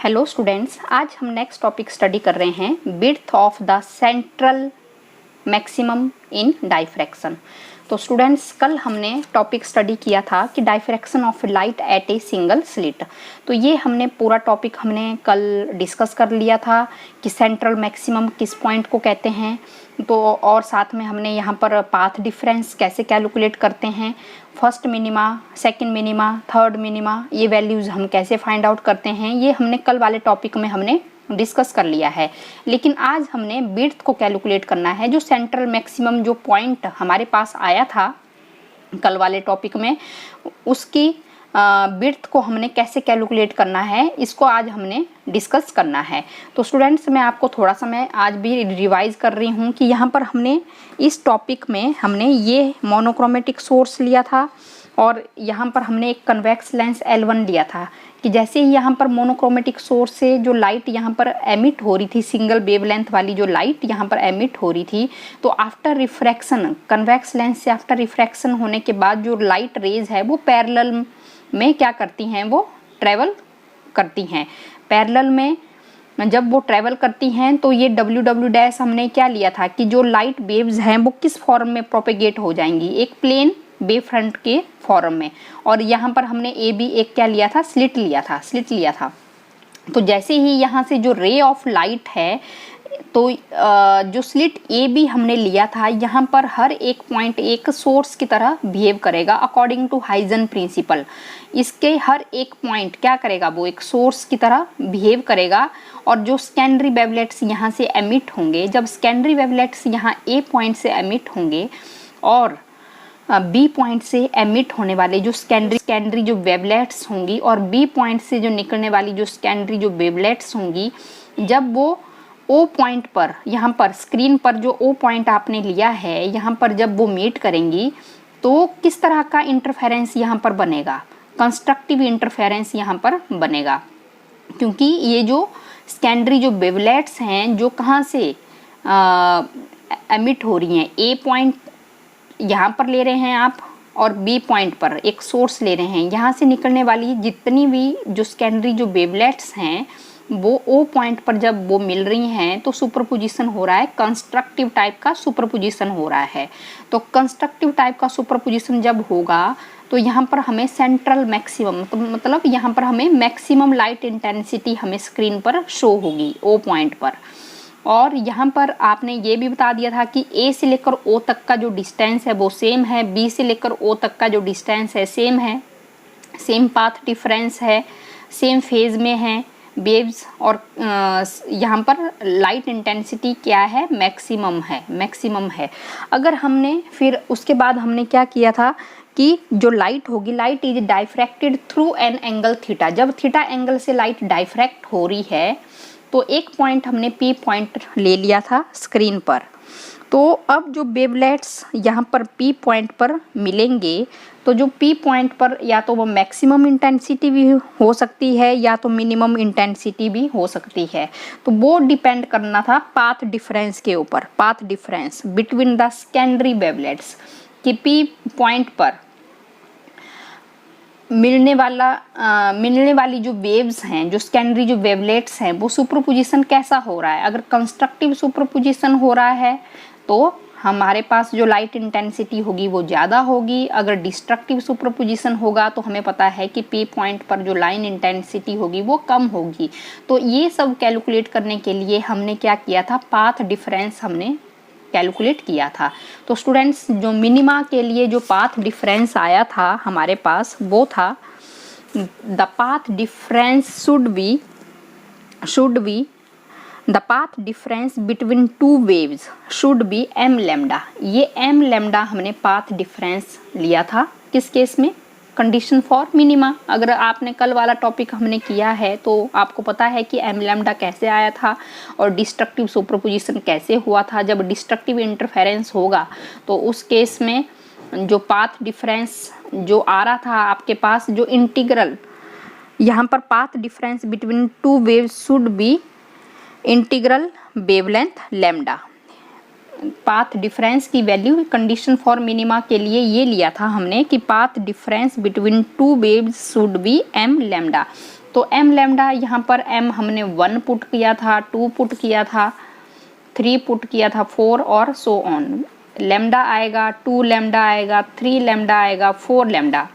Hello students, आज हम next topic study कर रहे हैं width of the central maximum in diffraction. तो स्टूडेंट्स, कल हमने टॉपिक स्टडी किया था कि diffraction of light at a single slit. तो ये हमने पूरा टॉपिक हमने कल डिस्कस कर लिया था कि सेंट्रल मैक्सिमम किस पॉइंट को कहते हैं। तो और साथ में हमने यहाँ पर पाथ डिफरेंस कैसे कैलकुलेट करते हैं, first minima, second minima, third minima, ये वैल्यूज़ हम कैसे फाइंड आउट करते हैं, ये हमने कल वाले टॉपिक में हमने डिस्कस कर लिया है। लेकिन आज हमने विड्थ को कैलकुलेट करना है, जो सेंट्रल मैक्सिमम जो पॉइंट हमारे पास आया था कल वाले टॉपिक में, उसकी विड्थ को हमने कैसे कैलकुलेट करना है, इसको आज हमने डिस्कस करना है। तो स्टूडेंट्स, मैं आपको थोड़ा सा मैं आज भी रिवाइज कर रही हूँ कि यहाँ पर हमने इस टॉपिक में हमने ये मोनोक्रोमेटिक सोर्स लिया था और यहाँ पर हमने एक कन्वेक्स लेंस L1 लिया था कि जैसे ही यहाँ पर मोनोक्रोमेटिक सोर्स से जो लाइट यहाँ पर एमिट हो रही थी, सिंगल वेवलेंथ वाली जो लाइट यहाँ पर एमिट हो रही थी, तो आफ्टर रिफ्रैक्शन, कन्वेक्स लेंस से आफ्टर रिफ्रैक्शन होने के बाद जो लाइट रेज है वो पैरेलल में क्या करती हैं, वो ट्रेवल करती हैं। पैरेलल में जब वो ट्रेवल करती हैं तो ये W' हमने क्या लिया था कि जो लाइट वेव्स हैं वो किस फॉर्म में प्रोपेगेट हो जाएंगी, एक प्लेन वेव फ्रंट के फॉर्म में। और यहाँ पर हमने ए बी एक क्या लिया था, स्लिट लिया था। तो जैसे ही यहाँ से जो रे ऑफ लाइट है, तो जो स्लिट ए बी हमने लिया था, यहाँ पर हर एक पॉइंट एक सोर्स की तरह बिहेव करेगा अकॉर्डिंग टू हाइजन प्रिंसिपल। इसके हर एक पॉइंट क्या करेगा, वो एक सोर्स की तरह बिहेव करेगा। और जो सेकेंडरी वेवलेट्स यहाँ से एमिट होंगे, जब सेकेंडरी वेवलेट्स यहाँ ए पॉइंट से एमिट होंगे और बी पॉइंट से एमिट होने वाले जो सेकेंडरी जो वेवलेट्स होंगी और बी पॉइंट से जो निकलने वाली जो सेकेंडरी जो वेवलेट्स होंगी, जब वो ओ पॉइंट पर, यहाँ पर स्क्रीन पर जो ओ पॉइंट आपने लिया है, यहाँ पर जब वो मीट करेंगी तो किस तरह का इंटरफेरेंस यहाँ पर बनेगा, कंस्ट्रक्टिव इंटरफेरेंस यहाँ पर बनेगा। क्योंकि ये जो सेकेंडरी जो वेवलेट्स हैं जो कहाँ से एमिट हो रही हैं, ए पॉइंट यहाँ पर ले रहे हैं आप और बी पॉइंट पर एक सोर्स ले रहे हैं, यहाँ से निकलने वाली जितनी भी जो सेकेंडरी जो वेवलेट्स हैं वो ओ पॉइंट पर जब वो मिल रही हैं तो सुपरपोजिशन हो रहा है, कंस्ट्रक्टिव टाइप का सुपरपोजिशन हो रहा है। तो कंस्ट्रक्टिव टाइप का सुपरपोजिशन जब होगा तो यहाँ पर हमें सेंट्रल मैक्सिमम, तो मतलब यहाँ पर हमें मैक्सिमम लाइट इंटेंसिटी हमें स्क्रीन पर शो होगी ओ पॉइंट पर। और यहाँ पर आपने ये भी बता दिया था कि ए से लेकर ओ तक का जो डिस्टेंस है वो सेम है, बी से लेकर ओ तक का जो डिस्टेंस है सेम है, सेम पाथ डिफरेंस है, सेम फेज में है वेव्स। और यहाँ पर लाइट इंटेंसिटी क्या है, मैक्सिमम है। अगर हमने फिर उसके बाद हमने क्या किया था कि जो लाइट होगी, light is diffracted through an angle theta. जब थीटा एंगल से लाइट डाइफ्रैक्ट हो रही है तो एक पॉइंट हमने पी पॉइंट ले लिया था स्क्रीन पर। तो अब जो वेवलेट्स यहाँ पर पी पॉइंट पर मिलेंगे, तो जो पी पॉइंट पर या तो वो मैक्सिमम इंटेंसिटी भी हो सकती है या तो मिनिमम इंटेंसिटी भी हो सकती है। तो वो डिपेंड करना था पाथ डिफरेंस के ऊपर, path difference between the secondary wavelets कि पी पॉइंट पर मिलने वाली जो वेव्स हैं, जो सेकेंडरी जो वेवलेट्स हैं, वो सुपरपोजिशन कैसा हो रहा है। अगर कंस्ट्रक्टिव सुपरपोजिशन हो रहा है तो हमारे पास जो लाइट इंटेंसिटी होगी वो ज़्यादा होगी। अगर डिस्ट्रक्टिव सुपरपोजिशन होगा तो हमें पता है कि पी पॉइंट पर जो लाइन इंटेंसिटी होगी वो कम होगी। तो ये सब कैलकुलेट करने के लिए हमने क्या किया था, पाथ डिफरेंस हमने कैलकुलेट किया था। तो स्टूडेंट्स, जो मिनिमा के लिए जो पाथ डिफरेंस आया था हमारे पास वो था the path difference should be the path difference between two waves should be m lambda. ये एम लैम्डा हमने पाथ डिफरेंस लिया था किस केस में, कंडीशन फॉर मिनिमा। अगर आपने कल वाला टॉपिक हमने किया है तो आपको पता है कि एम लैम्डा कैसे आया था और डिस्ट्रक्टिव सुपरपोजिशन कैसे हुआ था। जब डिस्ट्रक्टिव इंटरफेरेंस होगा तो उस केस में जो पाथ डिफरेंस जो आ रहा था आपके पास, जो इंटीग्रल यहाँ पर path difference between two waves should be integral wavelength lambda. Path difference की वैल्यू कंडीशन फॉर मिनिमा के लिए ये लिया था हमने कि path difference between two waves should be m lambda. तो m लैम्डा यहाँ पर m हमने 1 पुट किया था, 2 पुट किया था, 3 पुट किया था, 4 और सो ऑन। लैम्डा आएगा, 2 लैम्डा आएगा, 3 लैम्डा आएगा, 4 लैम्डा।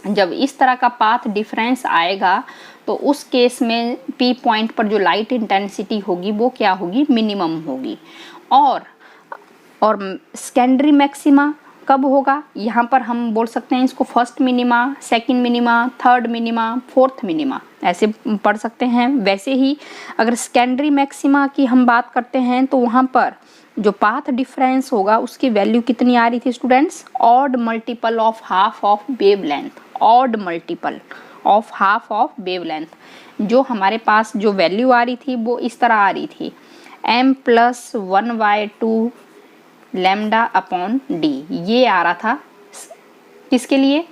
जब इस तरह का पाथ डिफरेंस आएगा तो उस केस में P पॉइंट पर जो लाइट इंटेंसिटी होगी वो क्या होगी, मिनिमम होगी। और सेकेंडरी मैक्सिमा कब होगा, यहाँ पर हम बोल सकते हैं इसको first minima, second minima, third minima, fourth minima, ऐसे पढ़ सकते हैं। वैसे ही अगर सेकेंडरी मैक्सिमा की हम बात करते हैं तो वहाँ पर जो पाथ डिफरेंस होगा उसकी वैल्यू कितनी आ रही थी students, odd multiple of half of wave length, odd multiple of half of wave length. जो हमारे पास जो वैल्यू आ रही थी वो इस तरह आ रही थी, m+1/2 लैम्डा अपॉन डी, ये आ रहा था किसके लिए,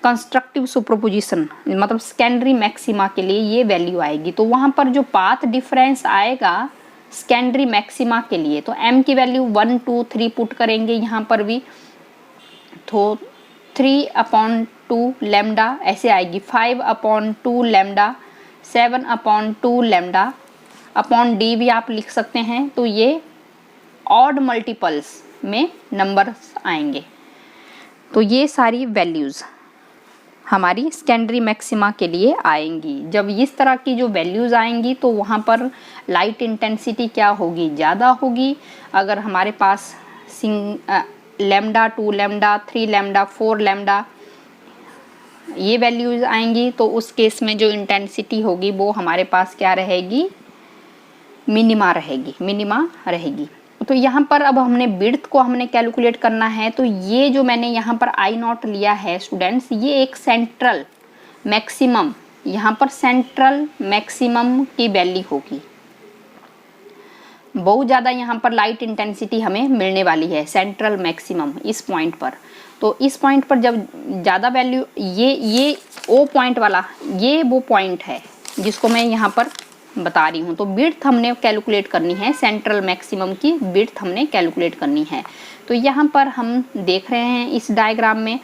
कंस्ट्रक्टिव सुपरपोजिशन, मतलब सेकेंडरी मैक्सिमा के लिए ये वैल्यू आएगी। तो वहाँ पर जो पाथ डिफरेंस आएगा सेकेंडरी मैक्सिमा के लिए, तो m की वैल्यू 1, 2, 3 पुट करेंगे यहाँ पर भी, तो 3/2 लैम्डा ऐसे आएगी, 5/2 लैम्डा, 7/2 लैम्डा अपॉन डी भी आप लिख सकते हैं। तो ये ऑड मल्टीपल्स में नंबर्स आएंगे। तो ये सारी वैल्यूज़ हमारी सेकेंडरी मैक्सिमा के लिए आएंगी। जब इस तरह की जो वैल्यूज़ आएंगी तो वहाँ पर लाइट इंटेंसिटी क्या होगी, ज़्यादा होगी। अगर हमारे पास लैम्डा, 2 लैम्डा, 3 लैम्डा, 4 लैम्डा ये वैल्यूज़ आएंगी तो उस केस में जो इंटेंसिटी होगी वो हमारे पास क्या रहेगी, मिनिमा रहेगी, मिनिमा रहेगी। तो यहाँ पर अब हमने विड्थ को हमने कैलकुलेट करना है। तो ये जो मैंने यहाँ पर I0 लिया है स्टूडेंट्स, ये एक सेंट्रल मैक्सिमम, यहाँ पर सेंट्रल मैक्सिमम की वैल्यू होगी। बहुत ज़्यादा यहाँ पर लाइट इंटेंसिटी हमें मिलने वाली है सेंट्रल मैक्सिमम इस पॉइंट पर। तो इस पॉइंट पर जब ज़्यादा वैल्यू, ये ओ पॉइंट वाला, ये वो पॉइंट है जिसको मैं यहाँ पर बता रही हूँ। तो विड्थ हमने कैलकुलेट करनी है, सेंट्रल मैक्सिमम की विड्थ हमने कैलकुलेट करनी है। तो यहाँ पर हम देख रहे हैं इस डायग्राम में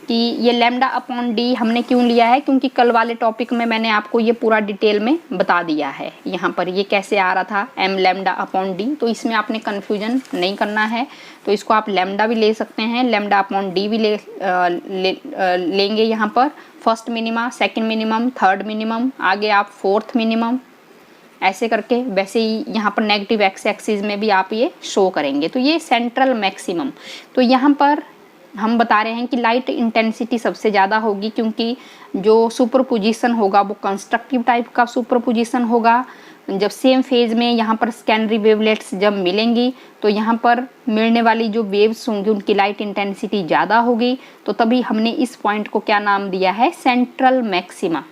कि ये लैम्डा अपॉन डी हमने क्यों लिया है, क्योंकि कल वाले टॉपिक में मैंने आपको ये पूरा डिटेल में बता दिया है। यहाँ पर ये कैसे आ रहा था, m लैम्डा अपॉन डी, तो इसमें आपने कन्फ्यूजन नहीं करना है। तो इसको आप लैम्डा भी ले सकते हैं, लैम्डा अपॉन डी भी लेंगे यहाँ पर, first minima, second minimum, third minimum, आगे आप फोर्थ मिनिमम, ऐसे करके। वैसे ही यहाँ पर नेगेटिव एक्स एक्सिस में भी आप ये शो करेंगे। तो ये सेंट्रल मैक्सिमम। तो यहाँ पर हम बता रहे हैं कि लाइट इंटेंसिटी सबसे ज़्यादा होगी, क्योंकि जो सुपरपोजिशन होगा वो कंस्ट्रक्टिव टाइप का सुपरपोजिशन होगा। जब सेम फेज में यहाँ पर सेकेंडरी वेवलेट्स जब मिलेंगी तो यहाँ पर मिलने वाली जो वेव्स होंगी उनकी लाइट इंटेंसिटी ज़्यादा होगी। तो तभी हमने इस पॉइंट को क्या नाम दिया है, सेंट्रल मैक्सिमा।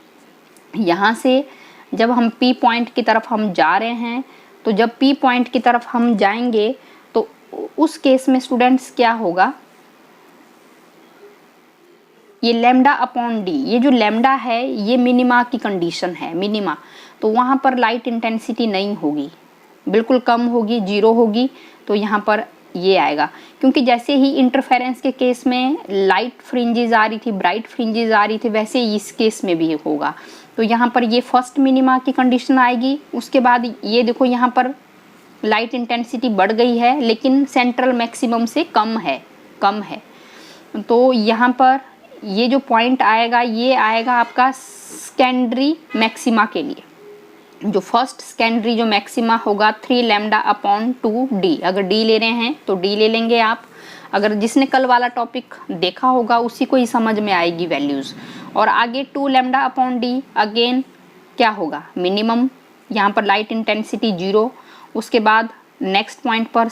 यहाँ से जब हम P पॉइंट की तरफ हम जा रहे हैं, तो जब P पॉइंट की तरफ हम जाएंगे तो उस केस में स्टूडेंट्स क्या होगा, ये लैम्डा अपॉन डी, ये जो लैम्डा है ये मिनिमा की कंडीशन है, मिनिमा। तो वहाँ पर लाइट इंटेंसिटी नहीं होगी, बिल्कुल कम होगी, 0 होगी। तो यहाँ पर ये आएगा, क्योंकि जैसे ही इंटरफेरेंस के केस में लाइट फ्रिंजेस आ रही थी, ब्राइट फ्रिंजेस आ रही थी, वैसे इस केस में भी होगा। तो यहाँ पर ये फर्स्ट मिनिमा की कंडीशन आएगी। उसके बाद ये देखो यहाँ पर लाइट इंटेंसिटी बढ़ गई है लेकिन सेंट्रल मैक्सिमम से कम है। तो यहाँ पर ये जो पॉइंट आएगा ये आएगा आपका सेकेंडरी मैक्सिमा के लिए। जो फर्स्ट सेकेंडरी जो मैक्सिमा होगा 3 लैम्डा अपॉन 2 डी। अगर डी ले रहे हैं तो डी ले लेंगे आप। अगर जिसने कल वाला टॉपिक देखा होगा उसी को ही समझ में आएगी वैल्यूज़। और आगे 2 लैम्डा अपॉन डी अगेन क्या होगा, मिनिमम। यहाँ पर लाइट इंटेंसिटी 0। उसके बाद नेक्स्ट पॉइंट पर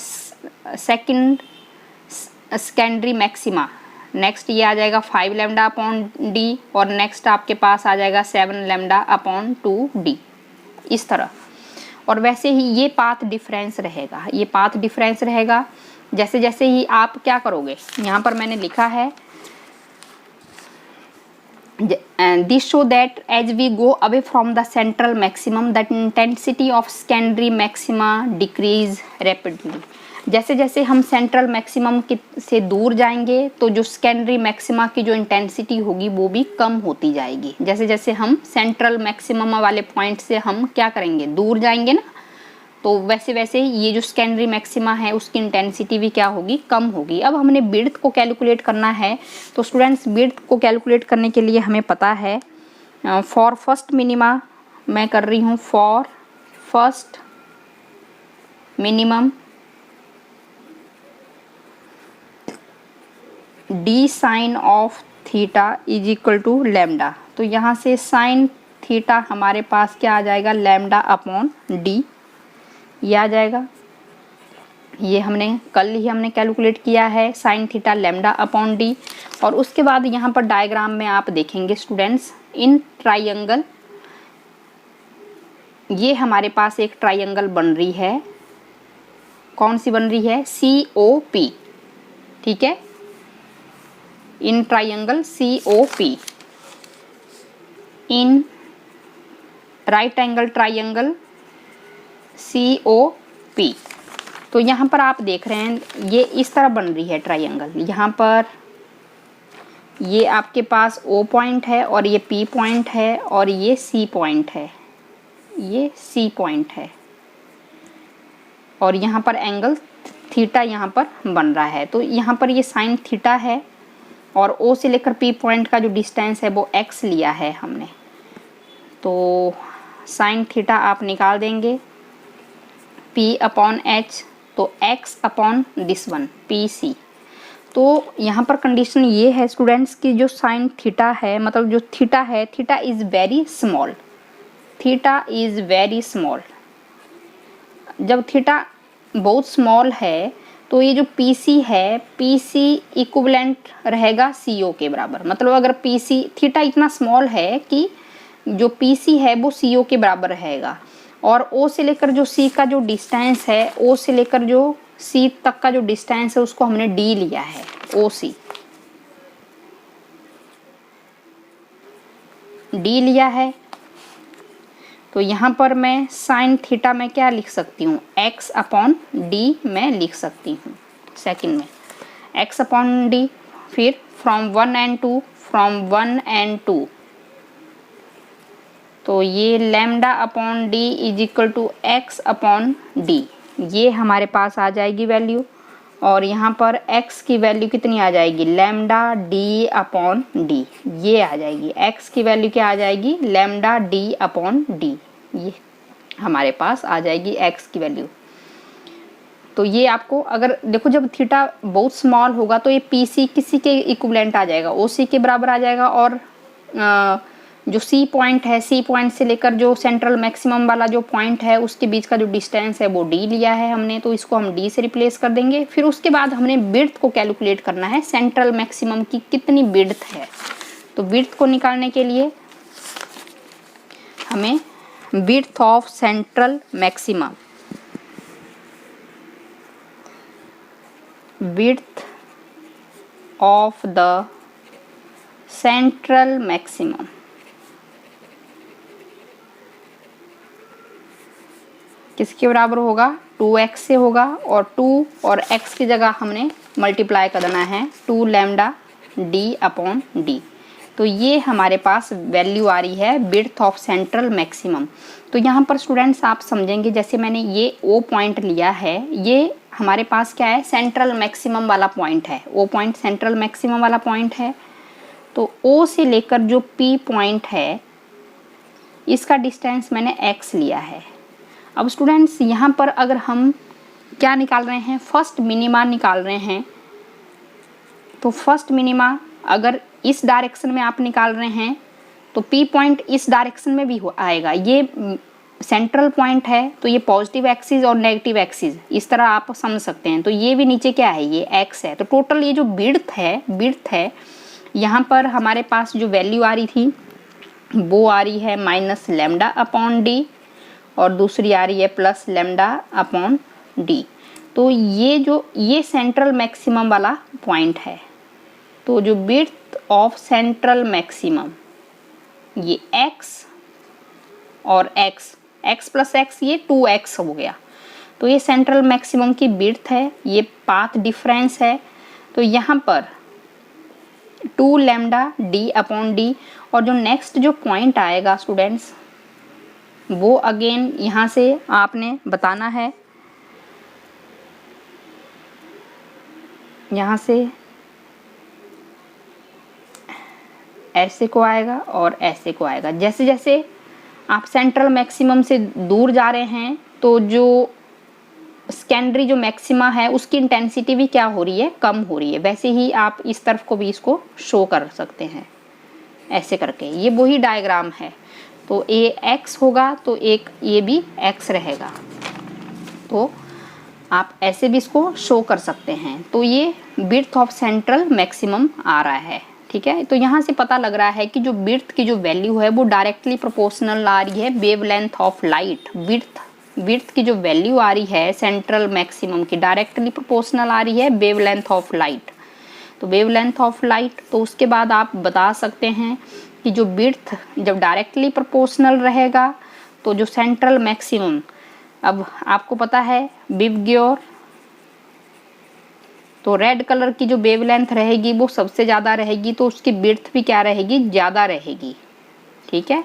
सेकेंडरी मैक्सिमा, नेक्स्ट ये आ जाएगा 5 लैम्डा अपॉन डी और नेक्स्ट आपके पास आ जाएगा 7 लैम्डा अपॉन 2 डी, इस तरह। और वैसे ही ये पाथ डिफरेंस रहेगा, ये पाथ डिफरेंस रहेगा। जैसे जैसे ही आप क्या करोगे, यहाँ पर मैंने लिखा है this show that as we go away from the central maximum that intensity of secondary maxima decrease rapidly। जैसे जैसे हम सेंट्रल मैक्सिमम से दूर जाएंगे तो जो सेकेंडरी मैक्सिमा की जो इंटेंसिटी होगी वो भी कम होती जाएगी। जैसे जैसे हम सेंट्रल मैक्सिमम वाले पॉइंट से हम क्या करेंगे, दूर जाएंगे ना, तो वैसे वैसे ये जो सेकेंडरी मैक्सिमा है उसकी इंटेंसिटी भी क्या होगी, कम होगी। अब हमने विड्थ को कैलकुलेट करना है, तो स्टूडेंट्स विड्थ को कैलकुलेट करने के लिए हमें पता है फॉर फर्स्ट मिनिमा मैं कर रही हूँ, for first minimum D sine of theta is equal to lambda. तो यहाँ से साइन थीटा हमारे पास क्या आ जाएगा, लैम्डा अपॉन डी, ये आ जाएगा। ये हमने कैलकुलेट किया है, sine theta lambda upon D. और उसके बाद यहाँ पर डायग्राम में आप देखेंगे स्टूडेंट्स, इन ट्राइंगल, ये हमारे पास एक ट्राइंगल बन रही है, कौन सी बन रही है, COP, ठीक है, in triangle COP, in right angle triangle COP। तो यहाँ पर आप देख रहे हैं ये इस तरह बन रही है ट्राइंगल। यहाँ पर ये आपके पास O पॉइंट है और ये P पॉइंट है और ये C पॉइंट है, ये C पॉइंट है, और यहाँ पर एंगल थीटा यहाँ पर बन रहा है। तो यहाँ पर ये साइन थीटा है और O से लेकर P पॉइंट का जो डिस्टेंस है वो x लिया है हमने। तो साइन थीटा आप निकाल देंगे, P अपॉन H, तो x upon this one PC। तो यहाँ पर कंडीशन ये है स्टूडेंट्स कि जो साइन थीटा है, मतलब जो थीटा है, theta is very small, theta is very small. जब थीटा बहुत स्मॉल है तो ये जो PC है, PC इक्विवेलेंट रहेगा CO के बराबर। मतलब अगर PC थीटा इतना स्मॉल है कि जो PC है वो CO के बराबर रहेगा, और O से लेकर जो C का जो डिस्टेंस है, O से लेकर जो C तक का जो डिस्टेंस है उसको हमने D लिया है, OC D लिया है। तो यहाँ पर मैं साइन थीटा में क्या लिख सकती हूँ, x अपॉन डी में लिख सकती हूँ सेकंड में, x अपॉन डी। फिर फ्रॉम 1 and 2, फ्रॉम 1 and 2, तो ये lambda upon D is equal to x upon D, ये हमारे पास आ जाएगी वैल्यू। और यहाँ पर x की वैल्यू कितनी आ जाएगी, लैम्डा डी अपॉन डी, ये आ जाएगी। x की वैल्यू क्या आ जाएगी, लैम्डा डी अपॉन डी, ये हमारे पास आ जाएगी x की वैल्यू। तो ये आपको अगर देखो, जब थीटा बहुत स्मॉल होगा तो ये PC किसी के इक्विवेलेंट आ जाएगा, OC के बराबर आ जाएगा। और जो C पॉइंट है, C पॉइंट से लेकर जो सेंट्रल मैक्सिमम वाला जो पॉइंट है उसके बीच का जो डिस्टेंस है वो D लिया है हमने, तो इसको हम D से रिप्लेस कर देंगे। फिर उसके बाद हमने विड्थ को कैलकुलेट करना है, सेंट्रल मैक्सिमम की कितनी विड्थ है। तो विड्थ को निकालने के लिए हमें width of central maximum, width of the central maximum किसके बराबर होगा, 2x से होगा, और 2 और x की जगह हमने मल्टीप्लाई कर देना है 2 लैम्डा डी अपॉन डी। तो ये हमारे पास वैल्यू आ रही है विड्थ ऑफ सेंट्रल मैक्सिमम। तो यहाँ पर स्टूडेंट्स आप समझेंगे, जैसे मैंने ये O पॉइंट लिया है, ये हमारे पास क्या है, सेंट्रल मैक्सिमम वाला पॉइंट है, O पॉइंट सेंट्रल मैक्सिमम वाला पॉइंट है। तो O से लेकर जो P पॉइंट है इसका डिस्टेंस मैंने x लिया है। अब स्टूडेंट्स यहाँ पर अगर हम क्या निकाल रहे हैं, फर्स्ट मिनिमा निकाल रहे हैं, तो फर्स्ट मिनिमा अगर इस डायरेक्शन में आप निकाल रहे हैं तो P पॉइंट इस डायरेक्शन में भी आएगा। ये सेंट्रल पॉइंट है तो ये पॉजिटिव एक्सिस और नेगेटिव एक्सिस इस तरह आप समझ सकते हैं। तो ये भी नीचे क्या है, ये x है। तो टोटल ये जो विड्थ है यहाँ पर हमारे पास जो वैल्यू आ रही थी वो आ रही है माइनस लैम्डा अपॉन डी, और दूसरी आ रही है प्लस लैम्डा अपॉन डी। तो ये सेंट्रल मैक्सिमम वाला पॉइंट है। तो जो विड्थ ऑफ सेंट्रल मैक्सिमम, ये x और x प्लस x, ये 2x हो गया। तो ये सेंट्रल मैक्सिमम की विड्थ है, ये पाथ डिफरेंस है। तो यहाँ पर 2 लैम्डा डी अपॉन डी, और जो नेक्स्ट जो पॉइंट आएगा स्टूडेंट्स वो अगेन यहाँ से आपने बताना है, यहाँ से ऐसे को आएगा और ऐसे को आएगा। जैसे जैसे आप सेंट्रल मैक्सिमम से दूर जा रहे हैं तो जो सेकेंडरी जो मैक्सिमा है उसकी इंटेंसिटी भी क्या हो रही है, कम हो रही है। वैसे ही आप इस तरफ को भी इसको शो कर सकते हैं ऐसे करके। ये वही डायग्राम है। तो ए एक्स होगा तो एक ये भी एक्स रहेगा, तो आप ऐसे भी इसको शो कर सकते हैं। तो ये विड्थ ऑफ सेंट्रल मैक्सिमम आ रहा है, ठीक है। तो यहाँ से पता लग रहा है कि जो विड्थ की जो वैल्यू है वो डायरेक्टली प्रोपोर्शनल आ रही है वेवलेंथ ऑफ लाइट। विड्थ की जो वैल्यू आ रही है सेंट्रल मैक्सिमम की डायरेक्टली प्रोपोर्शनल आ रही है वेवलेंथ ऑफ लाइट। तो वेवलेंथ ऑफ लाइट, तो उसके बाद आप बता सकते हैं कि जो विड्थ जब डायरेक्टली प्रोपोर्शनल रहेगा तो जो सेंट्रल मैक्सिमम, अब आपको पता है विबग्योर, तो रेड कलर की जो वेवलेंथ रहेगी वो सबसे ज़्यादा रहेगी, तो उसकी विड्थ भी क्या रहेगी, ज़्यादा रहेगी, ठीक है।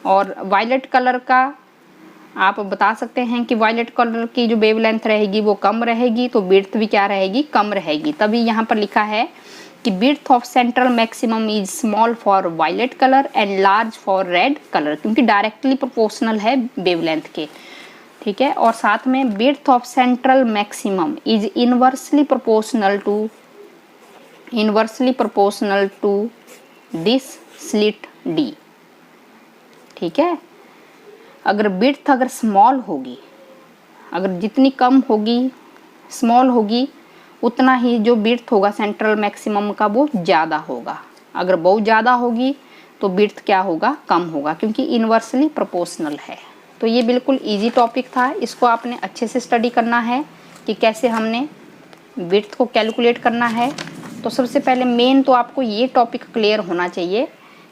और वायलेट कलर का आप बता सकते हैं कि वायलेट कलर की जो वेवलेंथ रहेगी वो कम रहेगी, तो विड्थ भी क्या रहेगी, कम रहेगी। तभी यहाँ पर लिखा है कि width of central maximum is small for violet colour and large for red colour, क्योंकि डायरेक्टली प्रोपोर्शनल है वेवलेंथ के, ठीक है। और साथ में width of central maximum is inversely proportional to this slit D, ठीक है। अगर विड्थ अगर स्मॉल होगी, अगर जितनी कम होगी, स्मॉल होगी, उतना ही जो विड्थ होगा सेंट्रल मैक्सिमम का वो ज़्यादा होगा। अगर बहुत ज़्यादा होगी तो विड्थ क्या होगा, कम होगा, क्योंकि इनवर्सली प्रोपोर्शनल है। तो ये बिल्कुल इजी टॉपिक था, इसको आपने अच्छे से स्टडी करना है कि कैसे हमने विड्थ को कैलकुलेट करना है। तो सबसे पहले मेन तो आपको ये टॉपिक क्लियर होना चाहिए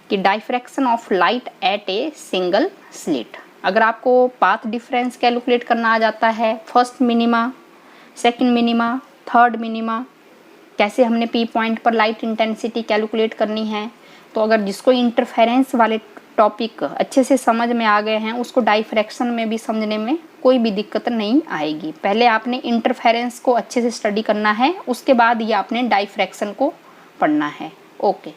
कि diffraction of light at a single slit. अगर आपको पाथ डिफरेंस कैलकुलेट करना आ जाता है, first minima, second minima, third minima, कैसे हमने पी पॉइंट पर लाइट इंटेंसिटी कैलकुलेट करनी है, तो अगर जिसको इंटरफेरेंस वाले टॉपिक अच्छे से समझ में आ गए हैं उसको डाइफ्रैक्शन में भी समझने में कोई भी दिक्कत नहीं आएगी। पहले आपने इंटरफेरेंस को अच्छे से स्टडी करना है, उसके बाद ये आपने डाइफ्रैक्शन को पढ़ना है। ओके।